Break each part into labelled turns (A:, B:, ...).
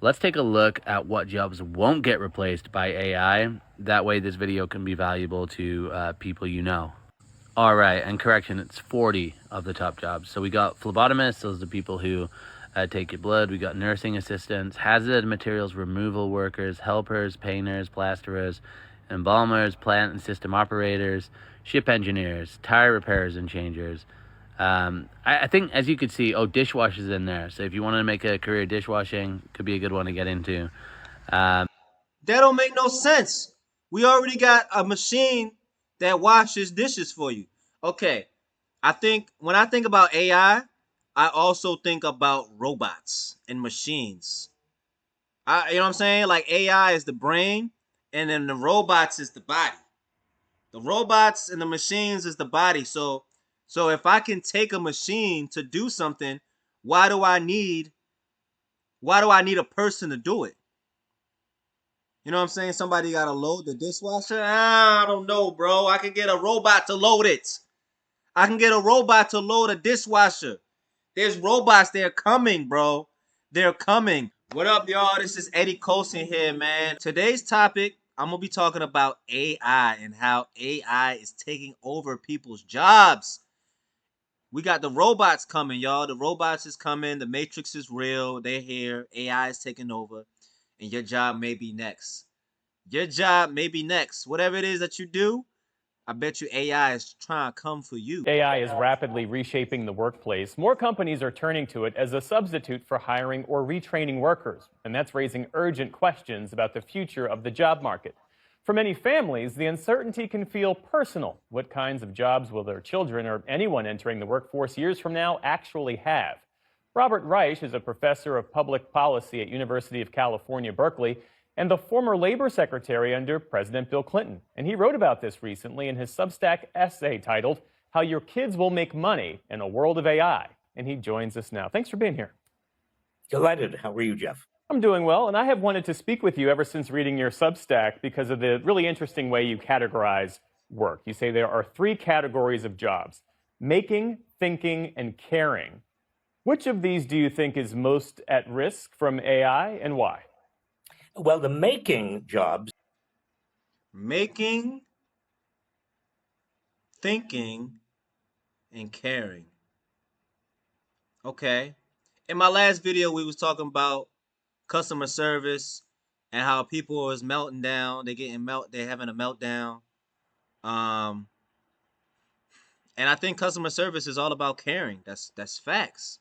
A: Let's take a look at what jobs won't get replaced by AI. That way, this video can be valuable to people you know. All right, and correction, it's 40 of the top jobs. So we got phlebotomists, those are the people who take your blood. We got nursing assistants, hazard materials removal workers, helpers, painters, plasterers, embalmers, plant and system operators, ship engineers, tire repairers and changers. I think, as you could see, dishwashers in there. So if you want to make a career dishwashing, could be a good one to get into. Um,
B: That don't make no sense. We already got a machine that washes dishes for you. Okay. I think when I think about I also think about robots and machines. You know what I'm saying? Like AI is the brain, and then the robots is the body. The robots and the machines is the body. So if I can take a machine to do something, why do I need why do I need a person to do it? You know what I'm saying? Somebody got to load the dishwasher. I don't know, bro. I can get a robot to load it. I can get a robot to load a dishwasher. There's robots. They're coming, bro. They're coming. What up, y'all? This is Eddie Colson here, man. Today's topic, I'm going to be talking about AI and how AI is taking over people's jobs. We got the robots coming, y'all. The robots is coming. The Matrix is real. They're here. AI is taking over. And your job may be next. Your job may be next. Whatever it is that you do, I bet you AI is trying to come for you.
C: AI is rapidly reshaping the workplace. More companies are turning to it as a substitute for hiring or retraining workers, and that's raising urgent questions about the future of the job market. For many families, the uncertainty can feel personal. What kinds of jobs will their children or anyone entering the workforce years from now actually have? Robert Reich is a professor of public policy at University of California, Berkeley, and the former labor secretary under President Bill Clinton. And he wrote about this recently in his Substack essay titled, How Your Kids Will Make Money in a World of AI. And he joins us now. Thanks for being here.
D: Delighted. How are you, Jeff?
C: I'm doing well, and I have wanted to speak with you ever since reading your Substack because of the really interesting way you categorize work. You say there are three categories of jobs: making, thinking, and caring. Which of these do you think is most at risk from AI, and why?
D: Well, the making jobs.
B: Making, thinking, and caring. Okay. In my last video, we was talking about customer service and how people is melting down. They're having a meltdown. Um, and I think customer service is all about caring. That's facts.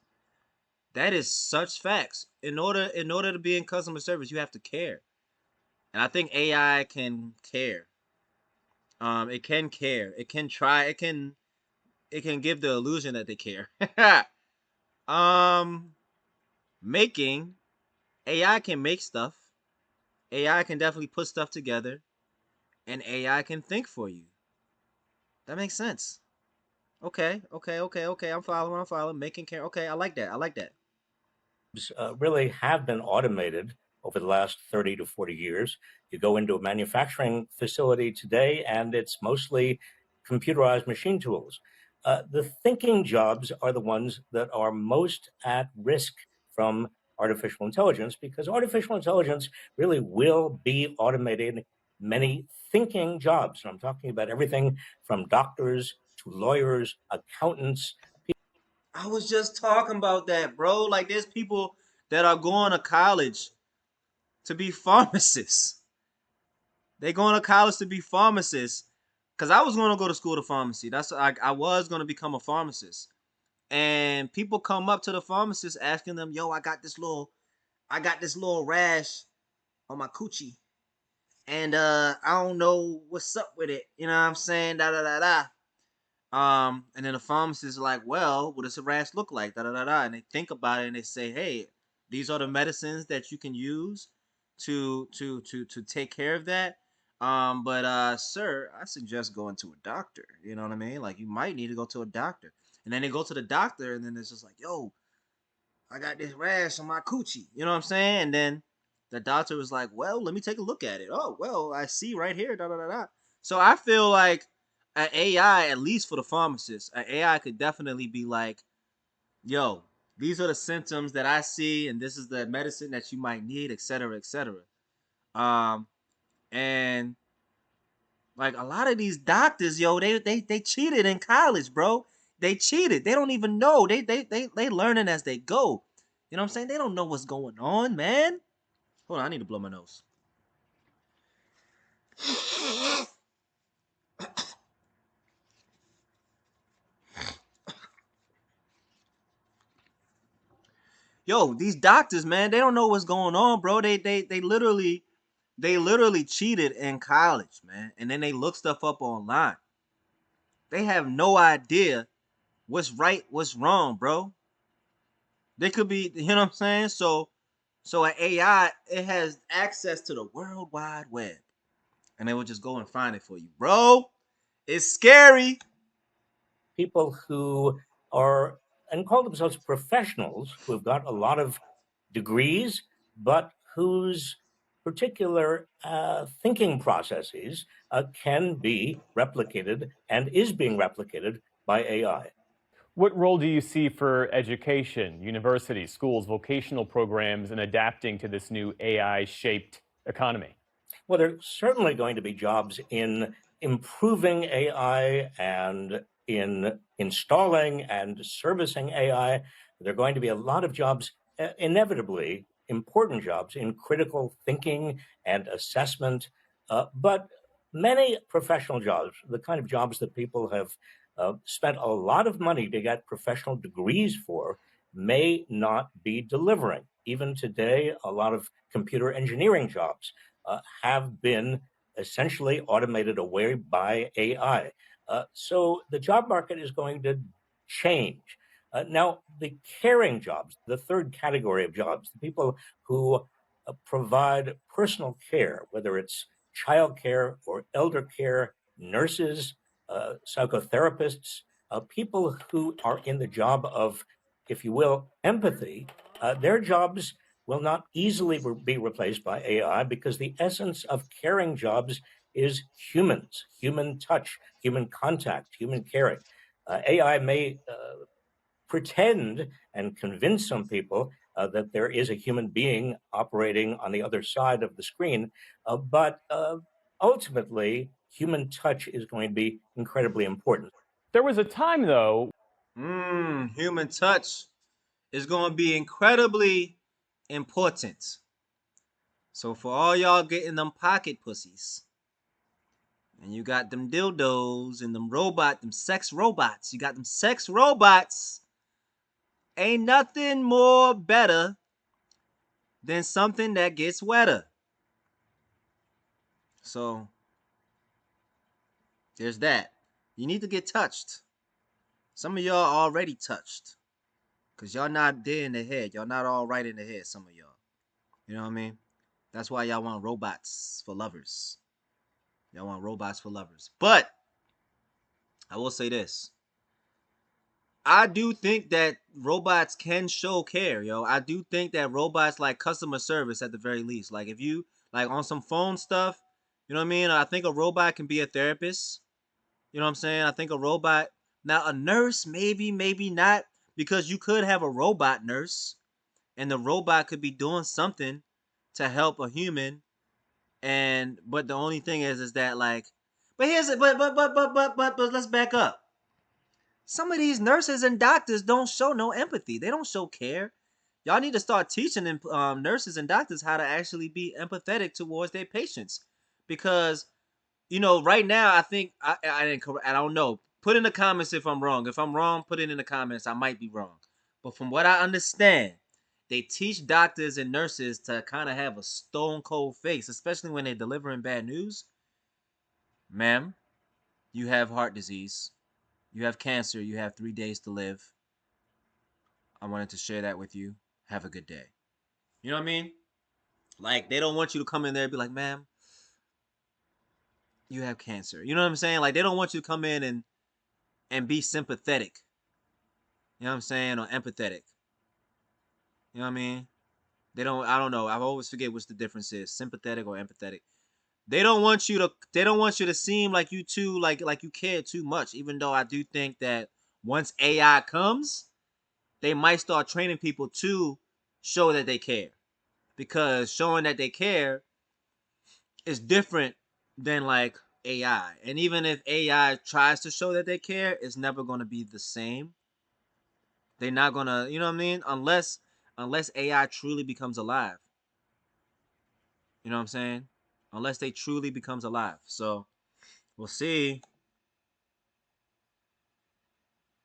B: That is such facts. In order to be in customer service, you have to care. And I think AI can care. It can care. It can try. It can give the illusion that they care. um, Making, AI can make stuff. AI can definitely put stuff together, and AI can think for you. That makes sense. Okay. I'm following. I'm following. Making care. Okay, I like that. I like that.
D: Really have been automated over the last 30 to 40 years. You go into a manufacturing facility today, and it's mostly computerized machine tools. The thinking jobs are the ones that are most at risk from artificial intelligence, because artificial intelligence really will be automating many thinking jobs. And I'm talking about everything from doctors to lawyers, accountants.
B: I was just talking about that, bro. Like, there's people that are going to college to be pharmacists. They going to college to be pharmacists. Cause I was going to go to school to pharmacy. I was going to become a pharmacist. And people come up to the pharmacist asking them, "Yo, I got this little rash on my coochie, and I don't know what's up with it. You know what I'm saying? Da da da da." And then the pharmacist is like, "Well, what does a rash look like? Da da da da." And they think about it and they say, "Hey, these are the medicines that you can use to take care of that. But sir, I suggest going to a doctor. You know what I mean? Like, you might need to go to a doctor." And then they go to the doctor, and then it's just like, "Yo, I got this rash on my coochie." You know what I'm saying? And then the doctor was like, "Well, let me take a look at it. Oh, well, I see right here. Da da da da." So I feel like an AI, at least for the pharmacist, an AI could definitely be like, "Yo, These are the symptoms that I see, and this is the medicine that you might need, etc., etc. Um, and like a lot of these doctors, yo, they cheated in college, bro. They cheated. They don't even know. They learning as they go. You know what I'm saying? They don't know what's going on, man. Hold on, I need to blow my nose. Yo, these doctors, man, they don't know what's going on, bro. They literally cheated in college, man. And then they look stuff up online. They have no idea what's right, what's wrong, bro. They could be, you know what I'm saying? So an AI, it has access to the World Wide Web. And they will just go and find it for you. Bro, it's scary.
D: People who are and call themselves professionals who have got a lot of degrees, but whose particular thinking processes can be replicated and is being replicated by AI.
C: What role do you see for education, universities, schools, vocational programs in adapting to this new AI-shaped economy?
D: Well, there's certainly going to be jobs in improving AI and in installing and servicing AI. There are going to be a lot of jobs, inevitably important jobs in critical thinking and assessment. But many professional jobs, the kind of jobs that people have spent a lot of money to get professional degrees for, may not be delivering. Even today, a lot of computer engineering jobs have been essentially automated away by AI. So the job market is going to change. Now, the caring jobs, the third category of jobs, the people who provide personal care, whether it's childcare or elder care, nurses, psychotherapists, people who are in the job of, if you will, empathy, their jobs will not easily be replaced by AI because the essence of caring jobs is humans, human touch, human contact, human caring. AI may pretend and convince some people that there is a human being operating on the other side of the screen, but ultimately, human touch is going to be incredibly important.
C: There was a time, though.
B: Human touch is going to be incredibly important. So for all y'all getting them pocket pussies, and you got them dildos and them sex robots, you got them sex robots, ain't nothing more better than something that gets wetter. So there's that. You need to get touched. Some of y'all already touched. Cause y'all not there in the head. Y'all not all right in the head, some of y'all. You know what I mean? That's why y'all want robots for lovers. Y'all want robots for lovers. But I will say this. I do think that robots can show care, yo. I do think that robots like customer service at the very least. Like if you like on some phone stuff, you know what I mean? I think a robot can be a therapist. You know what I'm saying? I think a robot, now a nurse, maybe, maybe not, because you could have a robot nurse and the robot could be doing something to help a human. And but the only thing is that like, but here's it, but let's back up. Some of these nurses and doctors don't show no empathy. They don't show care. Y'all need to start teaching them, nurses and doctors how to actually be empathetic towards their patients, because right now I think I didn't. I don't know. Put in the comments if I'm wrong. If I'm wrong, put it in the comments. I might be wrong, but from what I understand, they teach doctors and nurses to kind of have a stone cold face, especially when they're delivering bad news. Ma'am, you have heart disease. You have cancer. You have 3 days to live. I wanted to share that with you. Have a good day. You know what I mean? Like, they don't want you to come in there and be like, ma'am, you have cancer. You know what I'm saying? Like, they don't want you to come in and be sympathetic. You know what I'm saying? Or empathetic. You know what I mean? I don't know. I always forget what's the difference is. Sympathetic or empathetic. They don't want you to seem like you too like you care too much, even though I do think that once AI comes, they might start training people to show that they care, because showing that they care is different than like AI. And even if AI tries to show that they care, it's never going to be the same. They're not going to, you know what I mean? Unless AI truly becomes alive. You know what I'm saying? Unless they truly becomes alive. So, we'll see.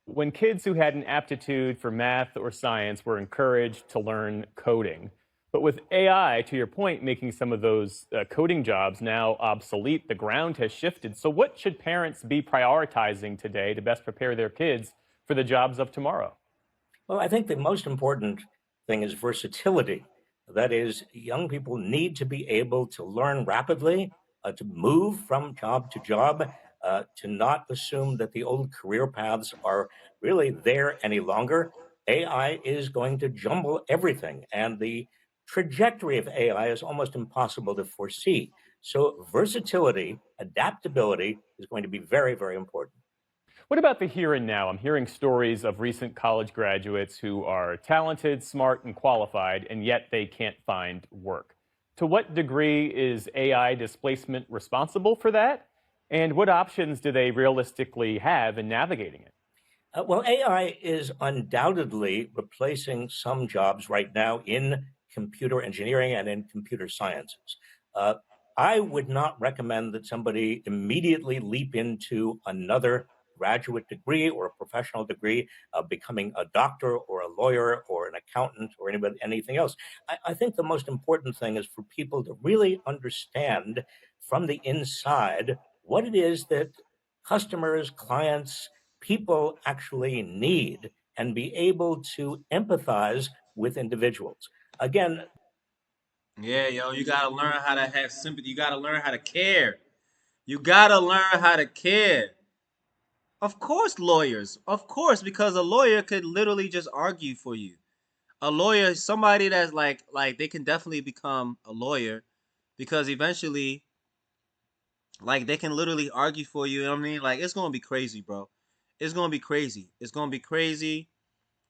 C: When kids who had an aptitude for math or science were encouraged to learn coding. But with AI, to your point, making some of those coding jobs now obsolete, the ground has shifted. So, what should parents be prioritizing today to best prepare their kids for the jobs of tomorrow?
D: Well, I think the most important thing is versatility. That is, young people need to be able to learn rapidly, to move from job to job, to not assume that the old career paths are really there any longer. AI is going to jumble everything, and the trajectory of AI is almost impossible to foresee. So, versatility, adaptability is going to be very, very important.
C: What about the here and now? I'm hearing stories of recent college graduates who are talented, smart, and qualified, and yet they can't find work. To what degree is AI displacement responsible for that? And what options do they realistically have in navigating it?
D: Well, AI is undoubtedly replacing some jobs right now in computer engineering and in computer sciences. Uh, I would not recommend that somebody immediately leap into another graduate degree or a professional degree, becoming a doctor or a lawyer or an accountant or anything else. I think the most important thing is for people to really understand from the inside what it is that customers, clients, people actually need and be able to empathize with individuals. Again,
B: Yeah, yo, you got to learn how to have sympathy. You got to learn how to care. You got to learn how to care. Of course, lawyers. Of course, because a lawyer could literally just argue for you. A lawyer is somebody that's like they can definitely become a lawyer, because eventually, like, they can literally argue for you. You know what I mean? Like, it's gonna be crazy, bro. It's gonna be crazy. It's gonna be crazy.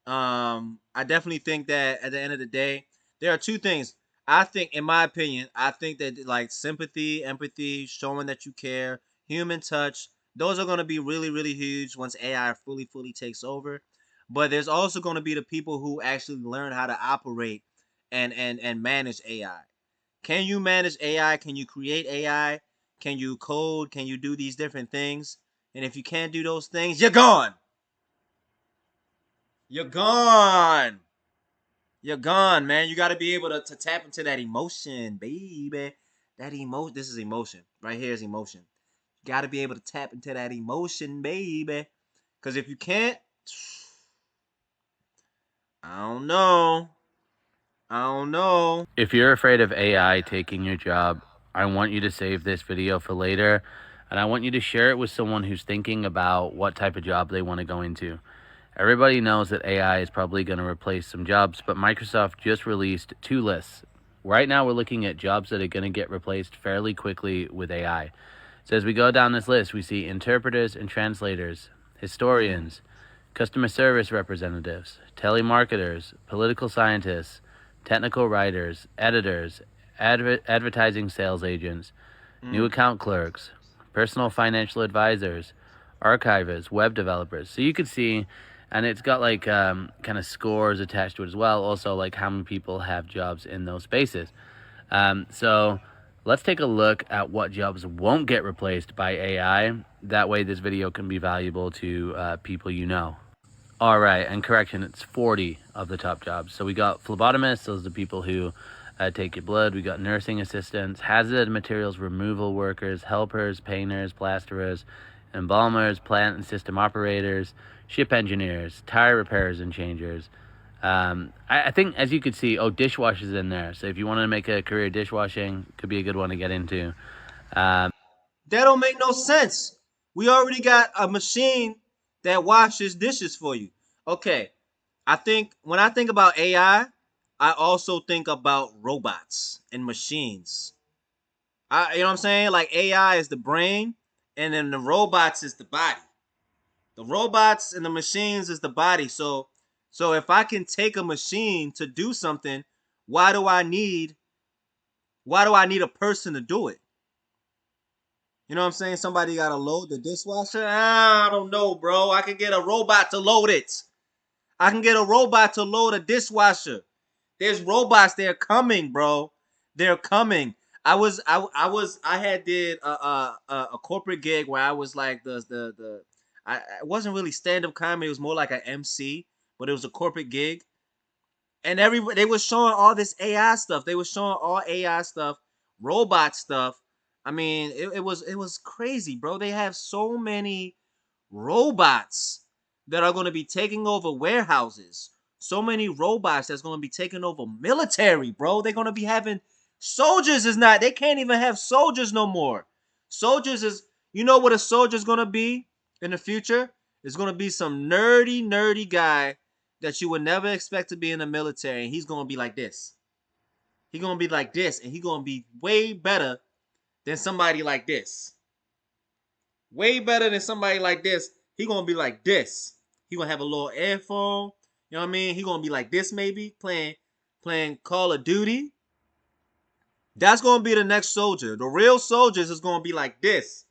B: I definitely think that at the end of the day, there are two things. I think, in my opinion, I think that like sympathy, empathy, showing that you care, human touch, those are gonna be really, really huge once AI fully takes over. But there's also gonna be the people who actually learn how to operate and manage AI. Can you manage AI? Can you create AI? Can you code? Can you do these different things? And if you can't do those things, you're gone. You're gone. You're gone, man. You got to be able to tap into that emotion, baby. That emotion. This is emotion. Right here is emotion. You got to be able to tap into that emotion, baby. Because if you can't, I don't know. I don't know.
A: If you're afraid of AI taking your job, I want you to save this video for later, and I want you to share it with someone who's thinking about what type of job they want to go into. Everybody knows that AI is probably going to replace some jobs, but Microsoft just released two lists. Right now, we're looking at jobs that are going to get replaced fairly quickly with AI. So as we go down this list, we see interpreters and translators, historians, customer service representatives, telemarketers, political scientists, technical writers, editors, advertising sales agents, new account clerks, personal financial advisors, archivers, web developers. So you could see, and it's got like kind of scores attached to it as well. Also, like how many people have jobs in those spaces. So let's take a look at what jobs won't get replaced by AI. That way, this video can be valuable to people you know. All right, and correction, it's 40 of the top jobs. So we got phlebotomists, those are the people who take your blood. We got nursing assistants, hazard materials removal workers, helpers, painters, plasterers, embalmers, plant and system operators, ship engineers, tire repairers and changers. I think, as you could see, dishwashers in there. So if you want to make a career dishwashing, could be a good one to get into.
B: That don't make no sense. We already got a machine that washes dishes for you. Okay. I think when I think about AI, I also think about robots and machines. You know what I'm saying? Like, AI is the brain, and then the robots is the body. The robots and the machines is the body. So So if I can take a machine to do something, why do I need a person to do it? You know what I'm saying? Somebody got to load the dishwasher? I don't know, bro. I can get a robot to load it. I can get a robot to load a dishwasher. There's robots. They're coming, bro. They're coming. I had did a corporate gig where I was like it wasn't really stand up comedy. It was more like an MC, but it was a corporate gig. And they was showing all this AI stuff. They were showing all AI stuff, robot stuff. I mean, it was crazy, bro. They have so many robots that are going to be taking over warehouses. So many robots that's going to be taking over military, bro. They're going to be having soldiers is not. They can't even have soldiers no more. Soldiers is, you know what a soldier's going to be in the future? It's going to be some nerdy guy that you would never expect to be in the military, and he's going to be like this. He's going to be like this, and he's going to be way better than somebody like this. Way better than somebody like this. He gonna be like this. He gonna have a little earphone. You know what I mean? He gonna be like this, maybe playing Call of Duty. That's gonna be the next soldier. The real soldiers is gonna be like this.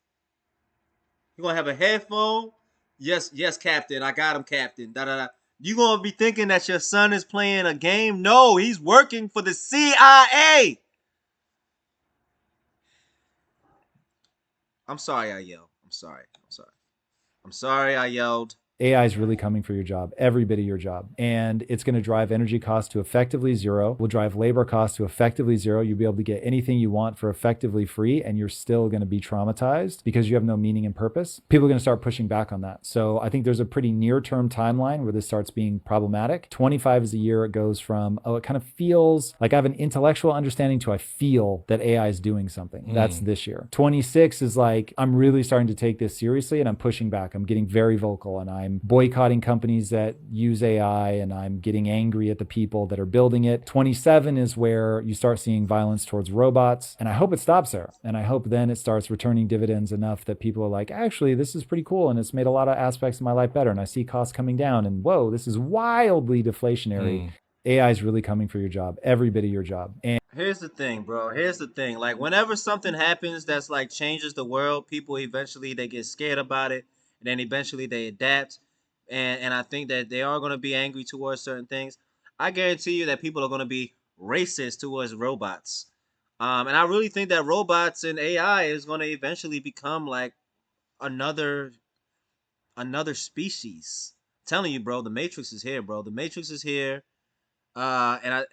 B: He gonna have a headphone. Yes, Captain. I got him, Captain. Da da da. You gonna be thinking that your son is playing a game? No, he's working for the CIA. I'm sorry I yelled. I'm sorry I yelled.
E: AI is really coming for your job, every bit of your job. And it's going to drive energy costs to effectively zero, will drive labor costs to effectively zero. You'll be able to get anything you want for effectively free, and you're still going to be traumatized because you have no meaning and purpose. People are going to start pushing back on that. So I think there's a pretty near-term timeline where this starts being problematic. 25 is the year it goes from, oh, it kind of feels like I have an intellectual understanding to I feel that AI is doing something. That's this year. 26 is like, I'm really starting to take this seriously and I'm pushing back. I'm getting very vocal and I'm boycotting companies that use AI and I'm getting angry at the people that are building it. 27 is where you start seeing violence towards robots. And I hope it stops there. And I hope then it starts returning dividends enough that people are like, actually, this is pretty cool. And it's made a lot of aspects of my life better. And I see costs coming down. And whoa, this is wildly deflationary. AI is really coming for your job, every bit of your job. And
B: Here's the thing, bro. Here's the thing. Like whenever something happens that's like changes the world, people eventually they get scared about it, and then eventually they adapt. And I think that they are gonna be angry towards certain things. I guarantee you that people are gonna be racist towards robots. And I really think that robots and AI is gonna eventually become like another species. I'm telling you, bro, the Matrix is here, bro. The Matrix is here. And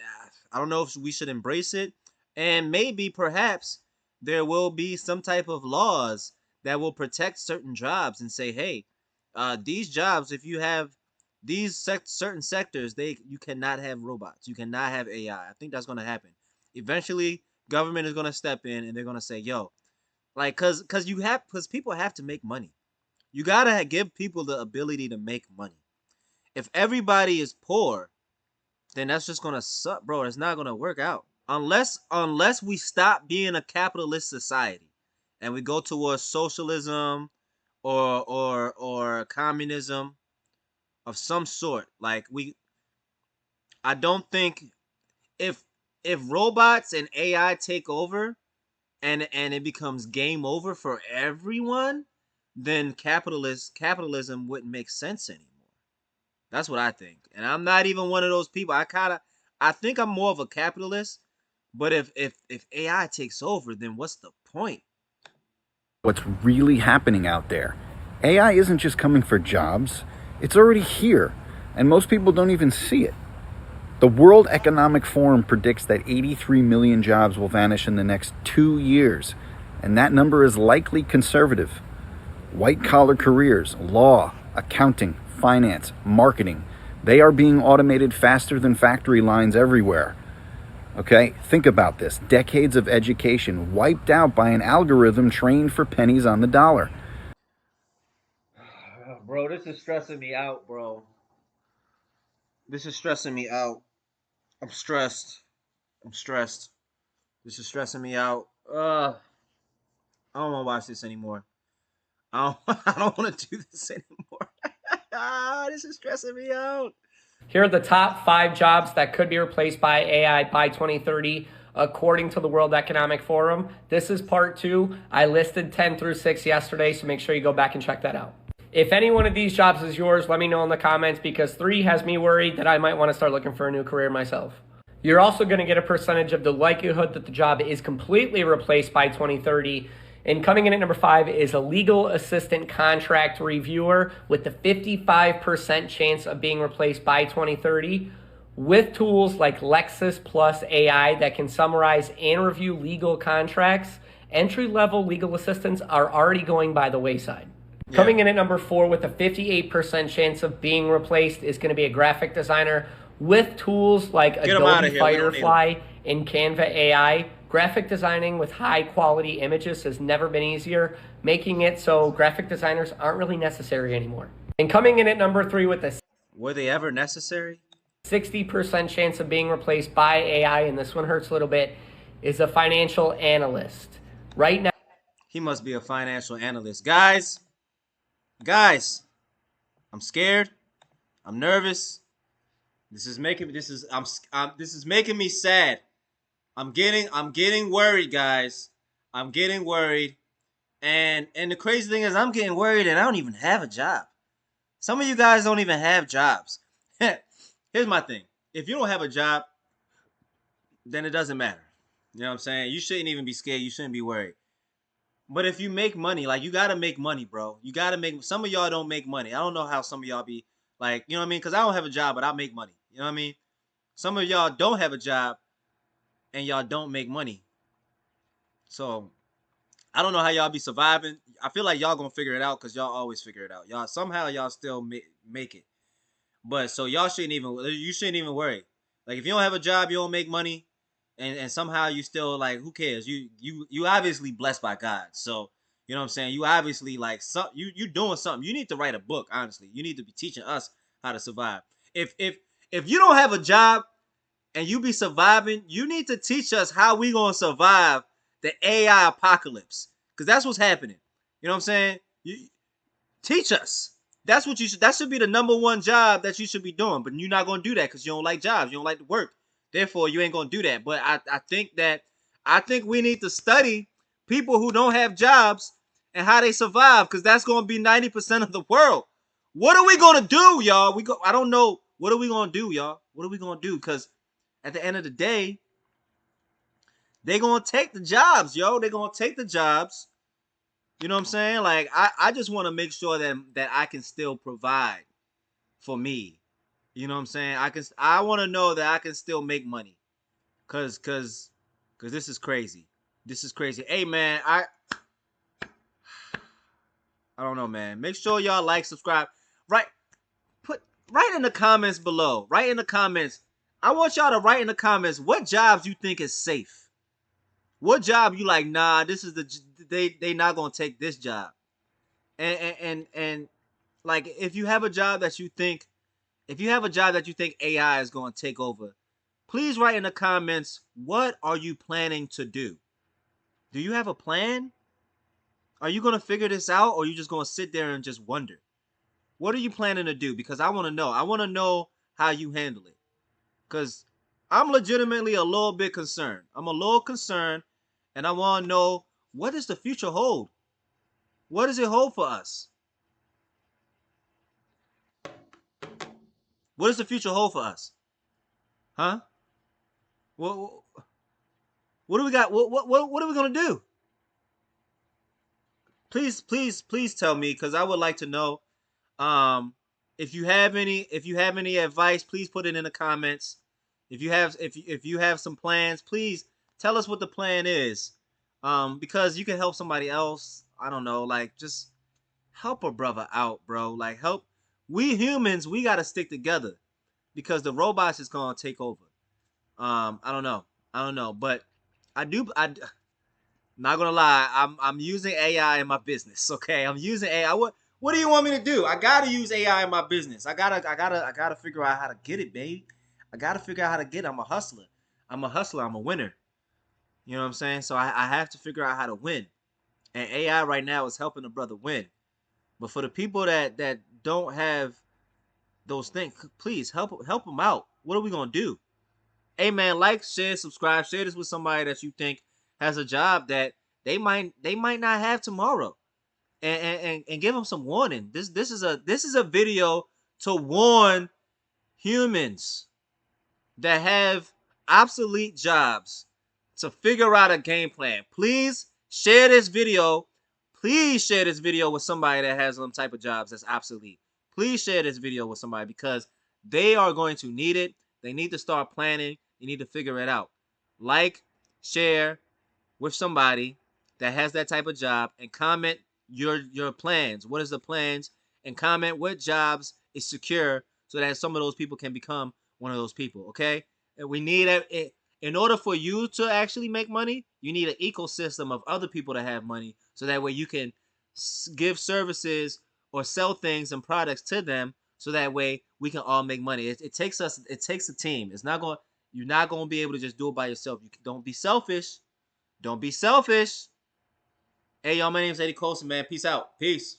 B: I don't know if we should embrace it, and maybe perhaps there will be some type of laws that will protect certain jobs and say, hey, these jobs, if you have these certain sectors, you cannot have robots, you cannot have AI. I think that's gonna happen. Eventually, government is gonna step in and they're gonna say, yo, like, cause people have to make money. You gotta give people the ability to make money. If everybody is poor, then that's just gonna suck, bro. It's not gonna work out unless we stop being a capitalist society and we go towards socialism or communism of some sort. I don't think if robots and AI take over and it becomes game over for everyone, then capitalism wouldn't make sense anymore. That's what I think. And I'm not even one of those people. I think I'm more of a capitalist, but if AI takes over, then what's the point?
F: What's really happening out there. AI isn't just coming for jobs, it's already here, and most people don't even see it. The World Economic Forum predicts that 83 million jobs will vanish in the next 2 years, and that number is likely conservative. White-collar careers, law, accounting, finance, marketing, they are being automated faster than factory lines everywhere. Okay, think about this. Decades of education wiped out by an algorithm trained for pennies on the dollar.
B: Bro, this is stressing me out, bro. This is stressing me out. I'm stressed. This is stressing me out. I don't want to watch this anymore. I don't, I don't want to do this anymore. This is stressing me out.
G: Here are the top 5 jobs that could be replaced by AI by 2030, according to the World Economic Forum. This is part 2. I listed 10 through 6 yesterday, so make sure you go back and check that out. If any one of these jobs is yours, let me know in the comments, because 3 has me worried that I might want to start looking for a new career myself. You're also going to get a percentage of the likelihood that the job is completely replaced by 2030. And coming in at number 5 is a legal assistant contract reviewer, with the 55% chance of being replaced by 2030, with tools like Lexis Plus AI that can summarize and review legal contracts. Entry-level legal assistants are already going by the wayside. Yeah. Coming in at number 4 with a 58% chance of being replaced is going to be a graphic designer, with tools like Adobe Firefly and Canva AI. Graphic designing with high quality images has never been easier, making it so graphic designers aren't really necessary anymore. And coming in at number 3 with a
B: were they ever necessary?
G: 60% chance of being replaced by AI, and this one hurts a little bit, is a financial analyst. Right now,
B: he must be a financial analyst. Guys, I'm scared. I'm nervous. This is making me sad. I'm getting worried, guys. I'm getting worried. And the crazy thing is, I'm getting worried and I don't even have a job. Some of you guys don't even have jobs. Here's my thing. If you don't have a job, then it doesn't matter. You know what I'm saying? You shouldn't even be scared. You shouldn't be worried. But if you make money, like, you got to make money, bro. You got to make, some of y'all don't make money. I don't know how some of y'all be like, you know what I mean? Because I don't have a job, but I make money. You know what I mean? Some of y'all don't have a job and y'all don't make money. So I don't know how y'all be surviving. I feel like y'all gonna figure it out, because y'all always figure it out. Y'all somehow y'all still make it. But so you shouldn't even worry. Like, if you don't have a job, you don't make money, and somehow you still, like, who cares? You obviously blessed by God. So, you know what I'm saying? You obviously, like, you doing something. You need to write a book, honestly. You need to be teaching us how to survive. If you don't have a job and you be surviving, you need to teach us how we gonna survive the AI apocalypse, because that's what's happening. You know what I'm saying? You teach us. That's what you should. That should be the number one job that you should be doing. But you're not gonna do that because you don't like jobs. You don't like to work. Therefore, you ain't gonna do that. But I think we need to study people who don't have jobs and how they survive, because that's gonna be 90% of the world. What are we gonna do, y'all? I don't know. What are we gonna do, y'all? What are we gonna do? Because at the end of the day, they gonna take the jobs, yo. They gonna take the jobs. You know what I'm saying? Like, I just want to make sure that I can still provide for me. You know what I'm saying? I want to know that I can still make money. Cause this is crazy. This is crazy. Hey, man, I don't know, man. Make sure y'all like, subscribe. Right in the comments below. Write in the comments. I want y'all to write in the comments what jobs you think is safe. What job you like, nah, this is they not gonna take this job. And like, if you have a job that you think AI is gonna take over, please write in the comments, what are you planning to do? Do you have a plan? Are you gonna figure this out, or are you just gonna sit there and just wonder? What are you planning to do? Because I want to know. I want to know how you handle it. Because I'm legitimately a little bit concerned. I'm a little concerned, and I want to know, what does the future hold? What does it hold for us? What does the future hold for us? Huh? What do we got? What are we gonna do? Please tell me, because I would like to know. If you have any advice, please put it in the comments. If you have some plans, please tell us what the plan is. Because you can help somebody else. I don't know, like, just help a brother out, bro. Like, help. We humans, we gotta stick together, because the robots is gonna take over. I don't know, but I'm not gonna lie. I'm using AI in my business. Okay, I'm using AI. What do you want me to do? I gotta use AI in my business. I gotta figure out how to get it, baby. I gotta figure out how to get it. I'm a hustler. I'm a winner. You know what I'm saying? So I have to figure out how to win. And AI right now is helping a brother win. But for the people that don't have those things. Please help them out. What are we gonna do? Hey man, like, share, subscribe, share this with somebody that you think has a job that they might not have tomorrow, and give them some warning. This is a video to warn humans that have obsolete jobs to figure out a game plan. Please share this video. Please share this video with somebody that has some type of jobs that's obsolete. Please share this video with somebody because they are going to need it. They need to start planning. They need to figure it out. Like, share with somebody that has that type of job, and comment your plans. What is the plans? And comment what jobs is secure so that some of those people can become one of those people. Okay, and we need it. In order for you to actually make money, you need an ecosystem of other people that have money, so that way you can give services or sell things and products to them, so that way we can all make money. It takes a team. You're not going to be able to just do it by yourself. Don't be selfish. Don't be selfish. Hey, y'all, my name's Eddie Colson, man. Peace out. Peace.